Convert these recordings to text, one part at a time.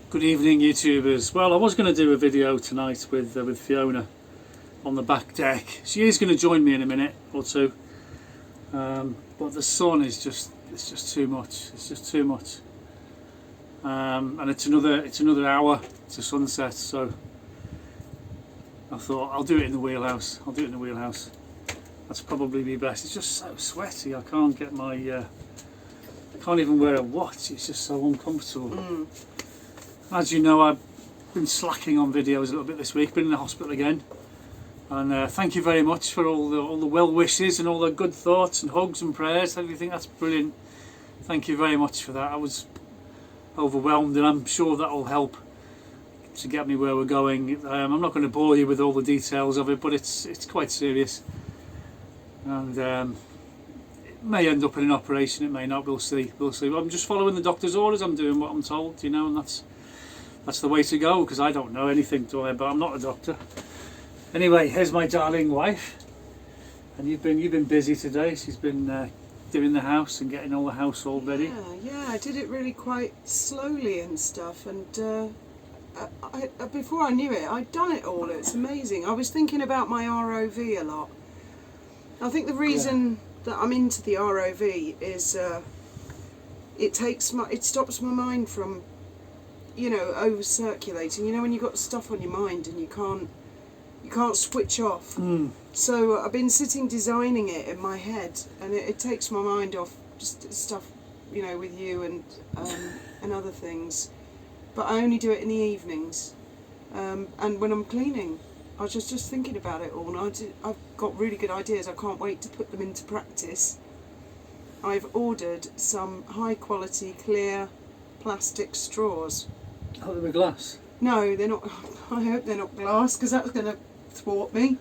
Good evening, YouTubers. Well, I was going to do a video tonight with Fiona on the back deck. She is going to join me in a minute or two, but the sun is just—it's just too much. It's just too much, and it's another hour to sunset. So I thought I'll do it in the wheelhouse. I'll do it in the wheelhouse. That's probably be best. It's just so sweaty. I can't get my. I can't even wear a watch. It's just so uncomfortable. As you know, I've been slacking on videos a little bit this week. Been in the hospital again, and thank you very much for all the well wishes and all the good thoughts and hugs and prayers. Everything, that's brilliant. Thank you very much for that. I was overwhelmed, and I'm sure that will help to get me where we're going. I'm not going to bore you with all the details of it, but it's quite serious, and it may end up in an operation. It may not. We'll see. We'll see. I'm just following the doctor's orders. I'm doing what I'm told, you know, and that's the way to go, because I don't know anything, do I? But I'm not a doctor. Anyway, here's my darling wife, and you've been busy today. She's been doing the house and getting all the household ready. Yeah, I did it really quite slowly and stuff, and before I knew it, I'd done it all. It's amazing. I was thinking about my ROV a lot. I think the reason that I'm into the ROV is it stops my mind from, you know, over circulating. You know, when you've got stuff on your mind and you can't switch off. So I've been sitting designing it in my head, and it takes my mind off just stuff, you know, with you and other things. But I only do it in the evenings, and when I'm cleaning, I was just thinking about it all, and I've got really good ideas. I can't wait to put them into practice. I've ordered some high quality clear plastic straws. Oh, they were glass? No, they're not. I hope they're not glass, because that's going to thwart me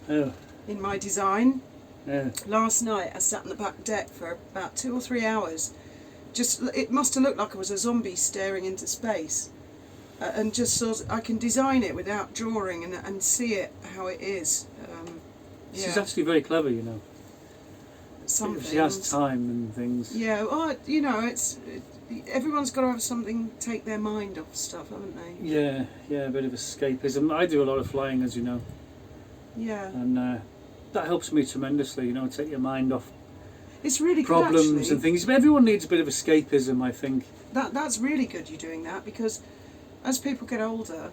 in my design. Last night I sat on the back deck for about 2 or 3 hours. It must have looked like I was a zombie staring into space, and just sort of, I can design it without drawing and see it how it is. She's actually very clever, you know. She has time and things. Yeah, well, you know, everyone's got to have something take their mind off stuff, haven't they? Yeah, a bit of escapism. I do a lot of flying, as you know. Yeah. And that helps me tremendously, you know, take your mind off it's really problems good, and things. But everyone needs a bit of escapism, I think. That's really good you're doing that, because as people get older,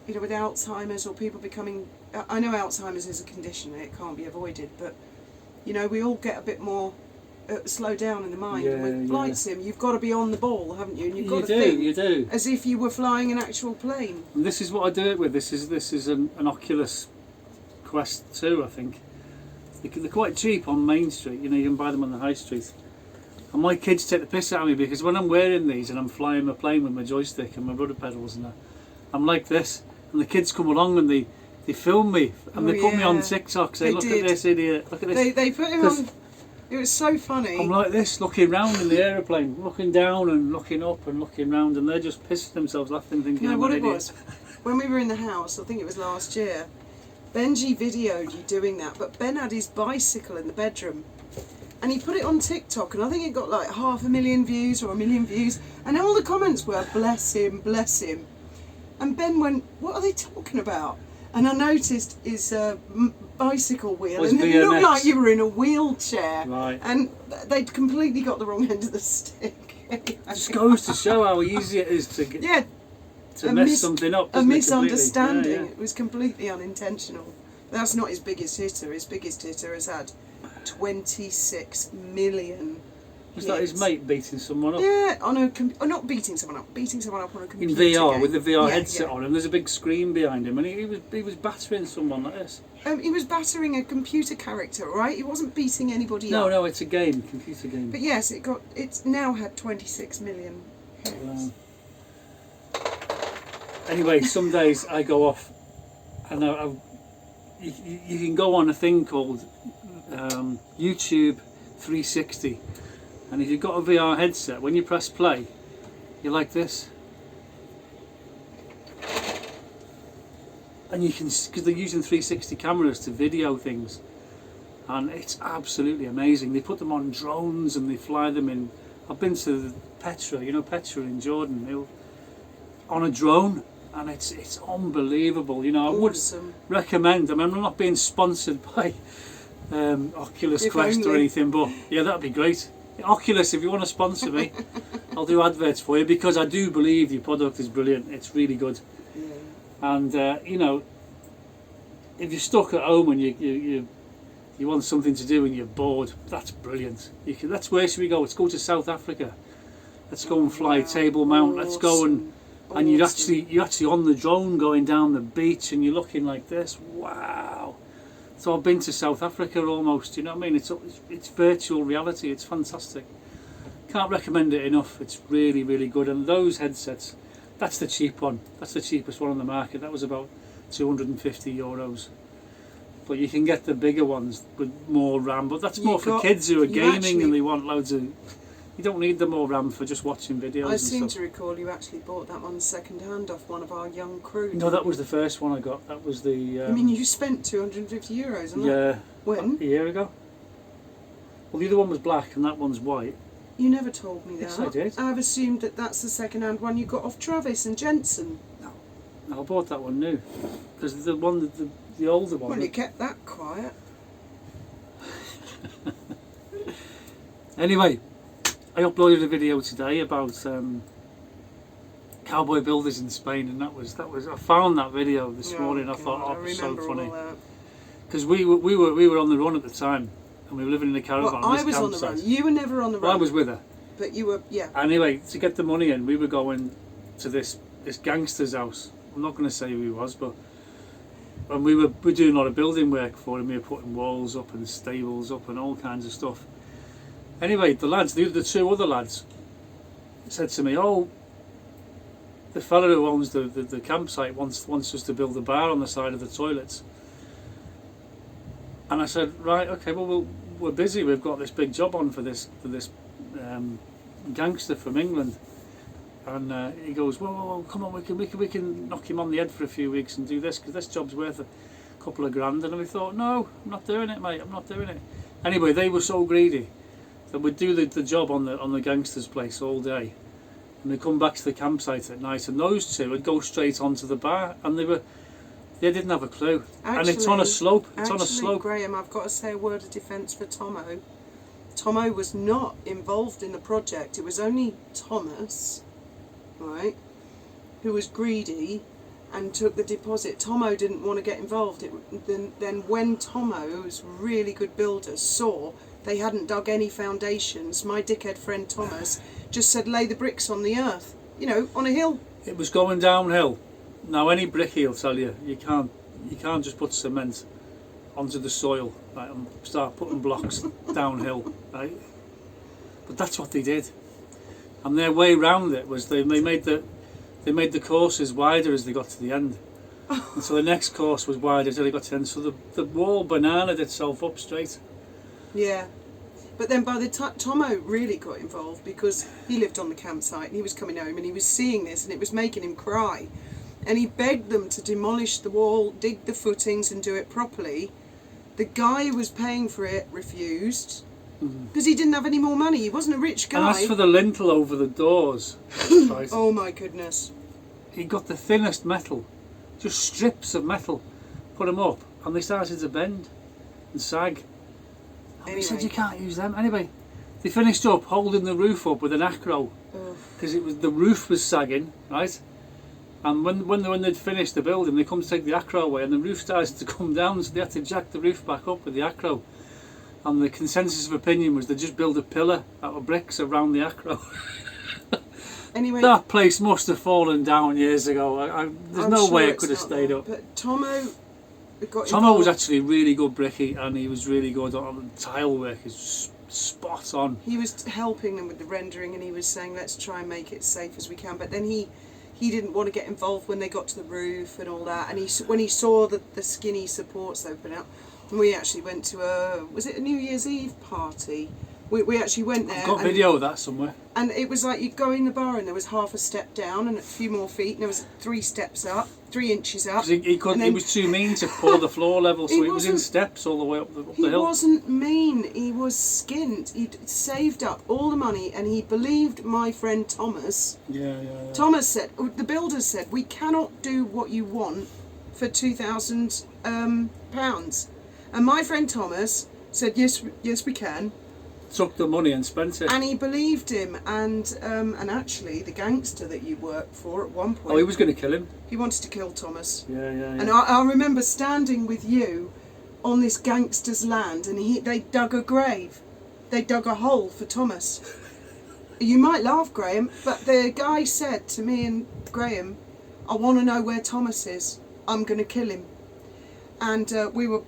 you know, with Alzheimer's or people becoming... I know Alzheimer's is a condition and it can't be avoided, but, you know, we all get a bit more... slow down in the mind, and with flight sim you've got to be on the ball, haven't you? And you've got to think you do, as if you were flying an actual plane. And this is what I do it with. This is an Oculus Quest 2, I think. They're quite cheap on Main Street, you know, you can buy them on the high street. And my kids take the piss out of me, because when I'm wearing these and I'm flying my plane with my joystick and my rudder pedals and that, I'm like this, and the kids come along and they film me, and they put me on TikTok, say, look at this idiot, look at this. They put him on. It was so funny. I'm like this, looking round in the aeroplane, looking down and looking up and looking round, and they're just pissing themselves laughing, thinking, no, what it was, when we were in the house, I think it was last year, Benji videoed you doing that, but Ben had his bicycle in the bedroom, and he put it on TikTok, and I think it got like 500,000 views or 1 million views, and all the comments were, bless him, bless him. And Ben went, what are they talking about? And I noticed his bicycle wheel, and it looked like you were in a wheelchair. Right. And they'd completely got the wrong end of the stick. It just goes to show how easy it is to get to mess something up. A misunderstanding. It was completely unintentional. That's not his biggest hitter. His biggest hitter has had 26 million. Was that his mate beating someone up? Yeah, not beating someone up on a computer. In VR, game. with the VR headset on, and there's a big screen behind him, and he was battering someone like this. He was battering a computer character, right? He wasn't beating anybody up. No, it's a game, computer game. But yes, it's now had 26 million hits. Wow. Anyway, some days I go off, and you can go on a thing called YouTube 360. And if you've got a VR headset, when you press play, you're like this. And you can, because they're using 360 cameras to video things, and it's absolutely amazing. They put them on drones and they fly them in. I've been to Petra, you know Petra in Jordan. on a drone, and it's unbelievable. You know, I would Awesome. recommend. I mean, I'm not being sponsored by Oculus If Quest or only. anything, but yeah, that'd be great. Oculus, if you want to sponsor me, I'll do adverts for you, because I do believe your product is brilliant. It's really good. Yeah. And you know, if you're stuck at home and you want something to do and you're bored, that's brilliant. That's where should we go? Let's go to South Africa. Let's go and fly Wow. Table Mount. Let's go and you're actually on the drone going down the beach, and you're looking like this. Wow. So I've been to South Africa almost. You know what I mean? It's virtual reality. It's fantastic. Can't recommend it enough. It's really, really good. And those headsets, that's the cheap one. That's the cheapest one on the market. That was about €250. But you can get the bigger ones with more RAM. But that's more for kids who are gaming and they want loads of. You don't need the more RAM for just watching videos. I seem to recall you actually bought that one second hand off one of our young crew. No, that was the first one I got. That was the. I mean, you spent €250 on that. Yeah. When? A year ago. Well, the other one was black and that one's white. You never told me that. Yes, I did. I've assumed that that's the second hand one you got off Travis and Jensen. No, I bought that one new because the one the older one. Well, you kept that quiet. Anyway, I uploaded a video today about cowboy builders in Spain, and that was I found that video this morning. I thought, oh, it was so funny because we were on the run at the time, and we were living in a caravan. Well, I was on the run. You were never on the run. Well, I was with her. But you were, yeah. Anyway, to get the money in, we were going to this gangster's house. I'm not going to say who he was, but and we were doing a lot of building work for him. We were putting walls up and stables up and all kinds of stuff. Anyway, the two other lads said to me, "Oh, the fella who owns the campsite wants us to build a bar on the side of the toilets." And I said, "Right, okay, well we're busy. We've got this big job on for this gangster from England." And he goes, "Well, come on, we can knock him on the head for a few weeks and do this, because this job's worth a couple of grand." And we thought, "No, I'm not doing it, mate. I'm not doing it." Anyway, they were so greedy that we'd do the job on the gangster's place all day, and they'd come back to the campsite at night, and those two would go straight onto the bar, and they didn't have a clue. Actually, and it's on a slope. It's on a slope. Graham, I've got to say a word of defence for Tomo. Tomo was not involved in the project. It was only Thomas, right, who was greedy and took the deposit. Tomo didn't want to get involved. Then when Tomo's really good builders saw they hadn't dug any foundations, my dickhead friend Thomas just said, "Lay the bricks on the earth, on a hill." It was going downhill. Now any brickie will tell you you can't just put cement onto the soil, right, and start putting blocks downhill, right? But that's what they did, and their way round it was they made the courses wider as they got to the end, and so the next course was wider until they got to the end. So the wall bananaed itself up straight. Yeah. But then by the time Tomo really got involved, because he lived on the campsite and he was coming home and he was seeing this and it was making him cry, and he begged them to demolish the wall, dig the footings and do it properly. The guy who was paying for it refused because he didn't have any more money. He wasn't a rich guy. And as for the lintel over the doors, right, oh my goodness, he got the thinnest metal, just strips of metal, put them up, and they started to bend and sag. Anyway. He said you can't use them. Anyway, they finished up holding the roof up with an acro because the roof was sagging, right? And when they'd finished the building, they come to take the acro away, and the roof started to come down, so they had to jack the roof back up with the acro. And the consensus of opinion was they just build a pillar out of bricks around the acro. Anyway, that place must have fallen down years ago. There's no way it could have stayed up. But Tomo was actually really good bricky, and he was really good on tile work. He's spot on. He was helping them with the rendering, and he was saying, "Let's try and make it safe as we can." But then he didn't want to get involved when they got to the roof and all that. And when he saw the skinny supports open up, and we actually went to was it a New Year's Eve party We actually went there. I've got video of that somewhere. And it was like you'd go in the bar and there was half a step down and a few more feet, and there was 3 steps up, 3 inches up. Because he was too mean to pull the floor level, so he was in steps all the way up the hill. He wasn't mean, he was skint. He'd saved up all the money and he believed my friend Thomas. Yeah. Thomas said, the builders said, we cannot do what you want for £2,000 pounds. And my friend Thomas said, yes we can. Took the money and spent it. And he believed him, and actually the gangster that you worked for at one point... Oh, he was going to kill him? He wanted to kill Thomas. Yeah. And I remember standing with you on this gangster's land, and they dug a grave. They dug a hole for Thomas. You might laugh, Graham, but the guy said to me and Graham, I want to know where Thomas is. I'm going to kill him. And we were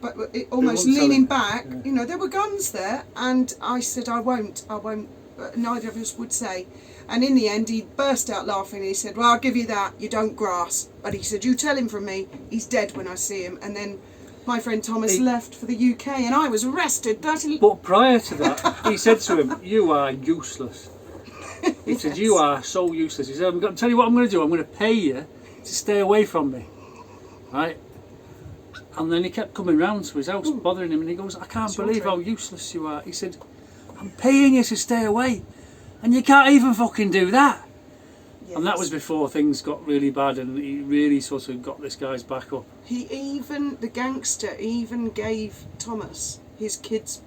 almost leaning back. Yeah. You know, there were guns there, and I said, I won't. Neither of us would say. And in the end, he burst out laughing. And he said, well, I'll give you that. You don't grass. But he said, you tell him from me, he's dead when I see him. And then my friend Thomas left for the UK, and I was arrested. But prior to that, he said to him, you are useless. He said, you are so useless. He said, I'm going to tell you what I'm going to do. I'm going to pay you to stay away from me. Right? And then he kept coming round to his house, bothering him, and he goes, I can't believe how useless you are. He said, I'm paying you to stay away, and you can't even fucking do that. Yes. And that was before things got really bad, and he really sort of got this guy's back up. The gangster even gave Thomas his kid's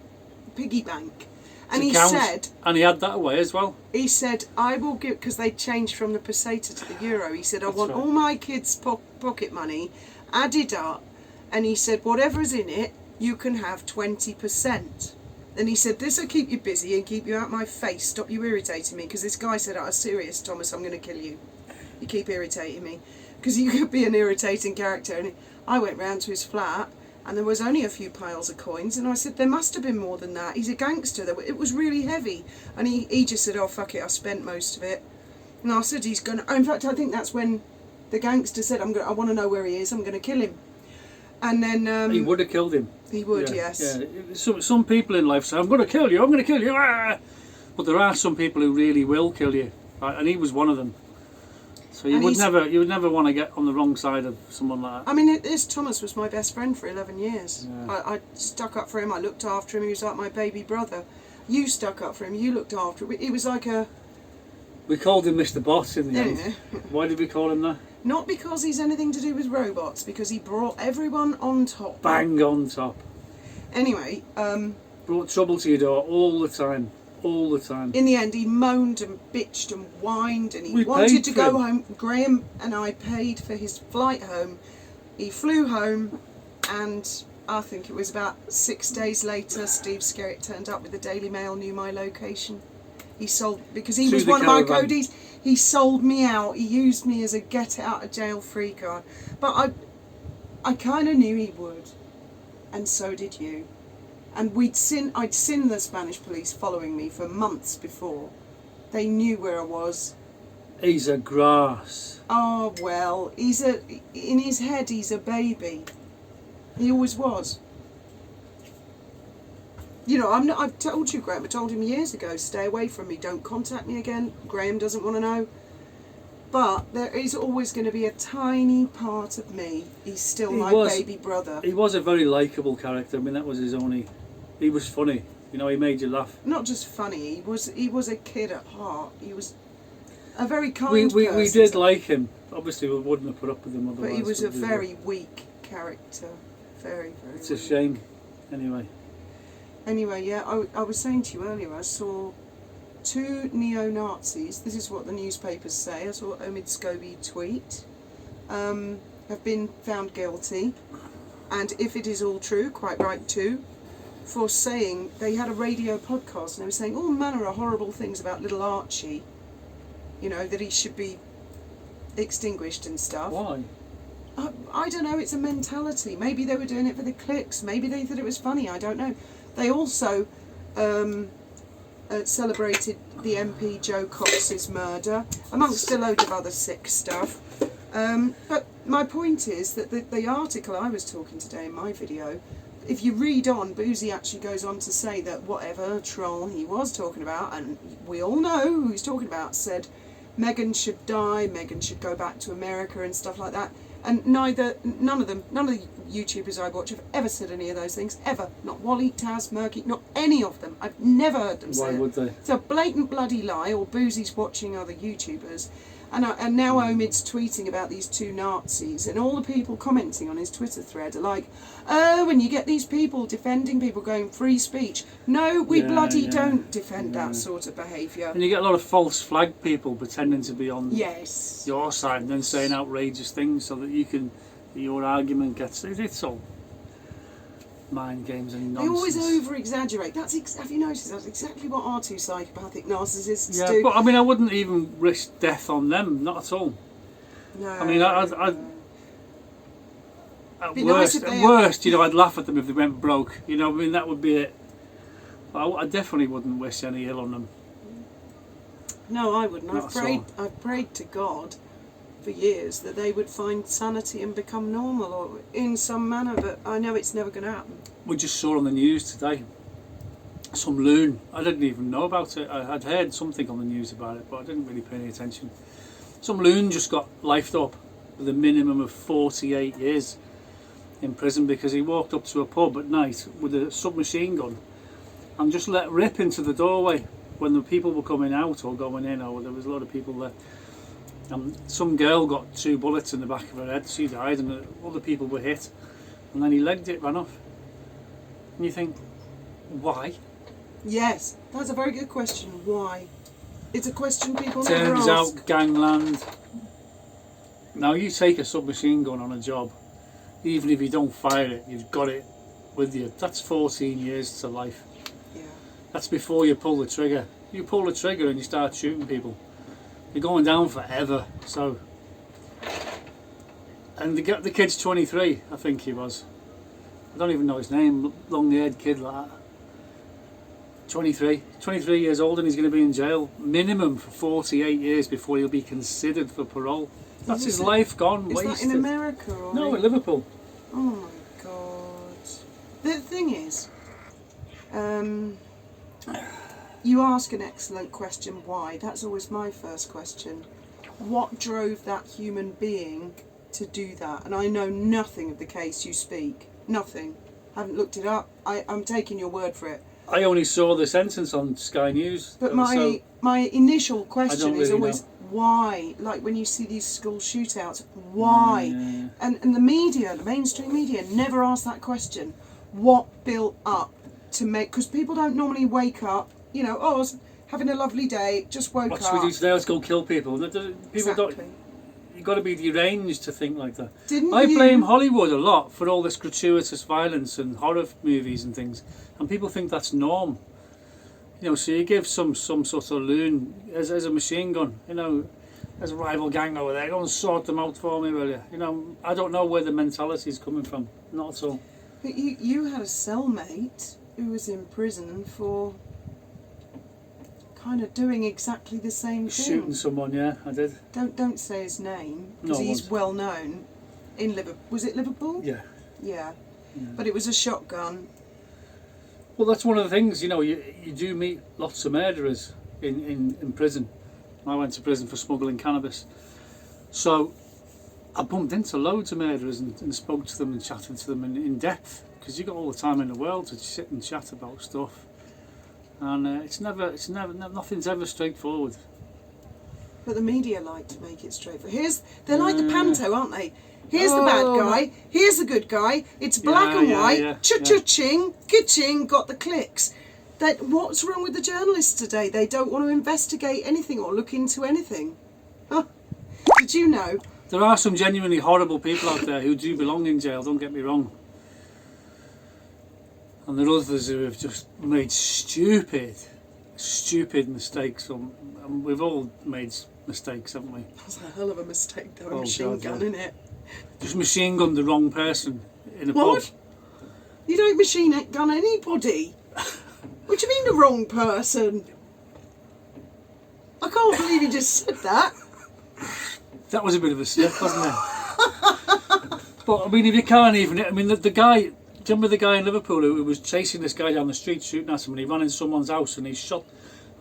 piggy bank. And he said... And he had that away as well. He said, I will give... Because they changed from the peseta to the euro. He said, I want all my kids' pocket money added up. And he said, whatever's in it, you can have 20%. And he said, this will keep you busy and keep you out my face, stop you irritating me. Because this guy said, I'm serious, Thomas, I'm going to kill you. You keep irritating me. Because you could be an irritating character. And I went round to his flat, and there was only a few piles of coins. And I said, there must have been more than that. He's a gangster. It was really heavy. And he just said, oh, fuck it, I spent most of it. And I said, he's going to... In fact, I think that's when the gangster said, I want to know where he is, I'm going to kill him. And then... he would have killed him. He would, yes. Yeah. Some people in life say, I'm going to kill you, I'm going to kill you. Ah! But there are some people who really will kill you. Right? And he was one of them. So you would never want to get on the wrong side of someone like that. I mean, Thomas was my best friend for 11 years. Yeah. I stuck up for him, I looked after him, he was like my baby brother. You stuck up for him, you looked after him. It was like a... We called him Mr. Boss in the end. Why did we call him that? Not because he's anything to do with robots, because he brought everyone on top. Bang on top. Anyway, brought trouble to your door all the time. All the time. In the end, he moaned and bitched and whined, and he wanted to go home. Graham and I paid for his flight home. He flew home, and I think it was about 6 days later, Steve Skerritt turned up with the Daily Mail, knew my location. He sold, because he was one of my codies, he sold me out. He used me as a get out of jail free card. But I kind of knew he would, and so did you. And I'd seen the Spanish police following me for months before. They knew where I was. He's a grass. Oh well, in his head he's a baby. He always was. You know, I've told you, Graham, I told him years ago, stay away from me, don't contact me again. Graham doesn't want to know. But there is always going to be a tiny part of me. He's still my baby brother. He was a very likeable character. I mean, that was his only... He was funny. You know, he made you laugh. Not just funny, he was a kid at heart. He was a very kind person. We did like him. Obviously, we wouldn't have put up with him otherwise. But he was a very weak character. Very, very It's a shame. Anyway, yeah, I was saying to you earlier, I saw 2 neo-Nazis, this is what the newspapers say, I saw Omid Scobie tweet, have been found guilty, and if it is all true, quite right too, for saying, they had a radio podcast and they were saying all manner of horrible things about little Archie, you know, that he should be extinguished and stuff. Why? I don't know, it's a mentality. Maybe they were doing it for the clicks, maybe they thought it was funny, I don't know. They also celebrated the MP Joe Cox's murder, amongst a load of other sick stuff. But my point is that the article I was talking today in my video if you read on, Boozy actually goes on to say that whatever troll he was talking about, and we all know who he's talking about, said Meghan should die, Meghan should go back to America and stuff like that. And none of the YouTubers I watch have ever said any of those things, ever. Not Wally, Taz, Murky, not any of them. I've never heard them say it. Why would they? It's a blatant bloody lie, or Boozy's watching other YouTubers. And now Omid's tweeting about these two Nazis, and all the people commenting on his Twitter thread are like, oh, when you get these people defending people going free speech. No, we don't defend that sort of behaviour. And you get a lot of false flag people pretending to be on Yes. your side and then saying outrageous things so that your argument gets... It's all mind games and nonsense. They always over-exaggerate. Have you noticed that's exactly what our two psychopathic narcissists do? Yeah, but I mean, I wouldn't even wish death on them, not at all. No. I mean, at worst, you know, I'd laugh at them if they went broke. You know, I mean, that would be it. I definitely wouldn't wish any ill on them. No, I wouldn't. Not at all. I've prayed to God for years that they would find sanity and become normal, or in some manner, but I know it's never going to happen. We just saw on the news today some loon. I didn't even know about it. I'd heard something on the news about it, but I didn't really pay any attention. Some loon just got lifed up with a minimum of 48 years in prison because he walked up to a pub at night with a submachine gun and just let rip into the doorway when the people were coming out or going in, or there was a lot of people there. Some girl got 2 bullets in the back of her head, she died, and other people were hit, and then he legged it, ran off. And you think, why? Yes, that's a very good question. Why? It's a question people never Turns ask. out gangland. Now you take a submachine gun on a job, even if you don't fire it, you've got it with you. That's 14 years to life. Yeah. That's before you pull the trigger. You pull the trigger and you start shooting people, you're going down forever. So, and the kid's 23, I think he was. I don't even know his name. Long-haired kid like that. 23 years old, and he's going to be in jail minimum for 48 years before he'll be considered for parole. That's his life gone, wasted. Is that in America or? No, in Liverpool. Oh my God. The thing is, you ask an excellent question, why? That's always my first question. What drove that human being to do that? And I know nothing of the case you speak. Nothing. Haven't looked it up. I'm taking your word for it. I only saw the sentence on Sky News. But my initial question is always, know. Why? Like when you see these school shootouts, why? And the media, the mainstream media, never ask that question. What built up to make... Because people don't normally wake up, you know, oh, I was having a lovely day, just woke up. What should we do today? Let's go kill people. People Exactly. don't... You've got to be deranged to think like that. Didn't I you- blame Hollywood a lot for all this gratuitous violence and horror movies and things, and people think that's norm. You know, so you give some sort of loon as a machine gun, you know, there's a rival gang over there, go and sort them out for me, will you? You know, I don't know where the mentality is coming from, not at all. But you had a cellmate who was in prison for kind of doing exactly the same thing. Shooting someone, yeah, I did. Don't say his name, because No, I he's won't. well known in Liverpool. Was it Liverpool? Yeah. Yeah. But it was a shotgun. Well, that's one of the things, you know, you do meet lots of murderers in prison. I went to prison for smuggling cannabis. So I bumped into loads of murderers and spoke to them and chatted to them in depth, because you got all the time in the world to sit and chat about stuff. And nothing's ever straightforward. But the media like to make it straightforward. They're like the panto, aren't they? Here's the bad guy, here's the good guy, it's black and white, cha-cha-ching, ka-ching, got the clicks. What's wrong with the journalists today? They don't want to investigate anything or look into anything. Huh? Did you know? There are some genuinely horrible people out there who do belong in jail, don't get me wrong. And there are others who have just made stupid mistakes. And we've all made mistakes, haven't we? That's a hell of a mistake, though. Oh, machine God, gun, yeah. innit? Just machine gunned the wrong person in a What? pub. You don't machine gun anybody. What do you mean the wrong person? I can't believe you just said that. That was a bit of a slip, wasn't it? But I mean, if you can't even, I mean, the guy, you remember the guy in Liverpool who was chasing this guy down the street, shooting at him, and he ran in someone's house and he shot,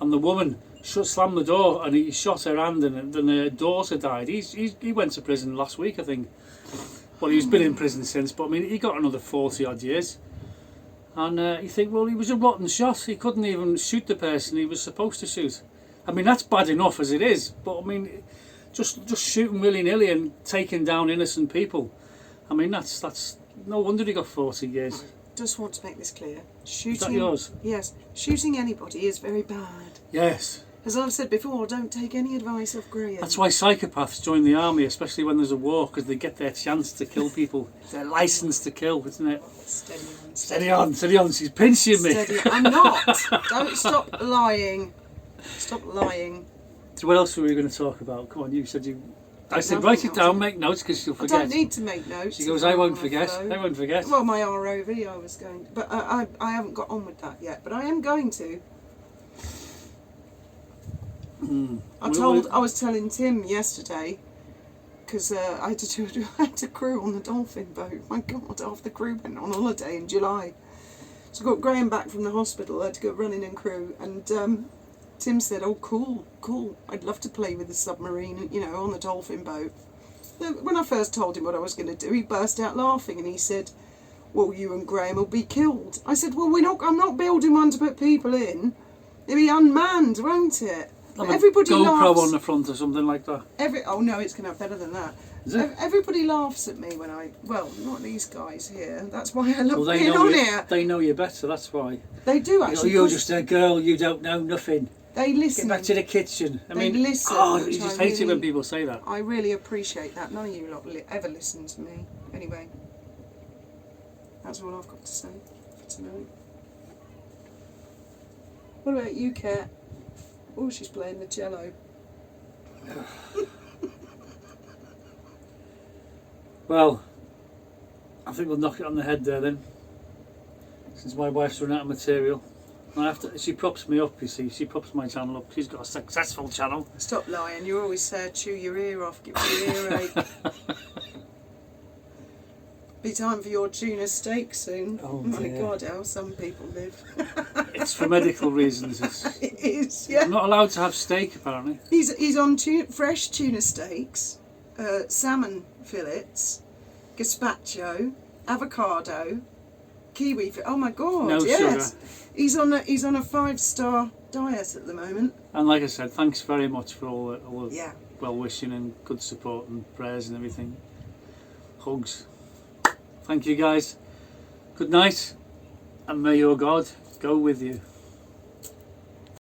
and the woman slammed the door and he shot her hand, and then her daughter died. He went to prison last week, I think. Well, he's been in prison since, but I mean, he got another 40 odd years. And you think, well, he was a rotten shot. He couldn't even shoot the person he was supposed to shoot. I mean, that's bad enough as it is, but I mean, just shooting willy-nilly and taking down innocent people. I mean, that's no wonder he got 40 years. Just want to make this clear. Shooting. Is that yours? Yes, shooting anybody is very bad. Yes. As I've said before, don't take any advice off Graham. That's why psychopaths join the army, especially when there's a war, because they get their chance to kill people. Their license to kill, isn't it? Steady on. Steady on, steady on. She's pinching me. Steady. I'm not. Don't stop lying. Stop lying. So what else were we going to talk about? Come on, you said you... I said, Nothing write it else. down, make notes, because you'll forget. I don't need to make notes. She goes, I won't forget. I won't forget. Well, my ROV I was going to, but I haven't got on with that yet, but I am going to. I was telling Tim yesterday, because I had to crew on the dolphin boat. My God, half the crew went on holiday in July. So I got Graham back from the hospital. I had to go running and crew, and Tim said, "Oh, cool. I'd love to play with the submarine, you know, on the dolphin boat." When I first told him what I was going to do, he burst out laughing and he said, "Well, you and Graham will be killed." I said, "Well, I'm not building one to put people in. It'll be unmanned, won't it?" Everybody GoPro laughs. on the front or something like that. Oh no, it's going to have better than that. Is it? Everybody laughs at me when well, not these guys here. That's why I love Well, being on here. They know you better, that's why. They do actually. You're just a girl, you don't know nothing. They listen. Get back to the kitchen. I They mean, listen, oh, which you just I hate it when really- people say that. I really appreciate that. None of you lot ever listen to me. Anyway, that's all I've got to say for tonight. What about you, Kat? Oh, she's playing the cello. Well, I think we'll knock it on the head there then, since my wife's run out of material. She props me up, you see. She props my channel up. She's got a successful channel. Stop lying. You always say, chew your ear off, give you earache. Be time for your tuna steak soon. Oh, my dear. God, how some people live. It's for medical reasons. It is, yeah. I'm not allowed to have steak, apparently. He's on fresh tuna steaks, salmon fillets, gazpacho, avocado, kiwi. Oh my God! No yes, sugar. He's on a 5-star diet at the moment. And like I said, thanks very much for all the Yeah. well-wishing and good support and prayers and everything. Hugs. Thank you guys. Good night, and may your God go with you.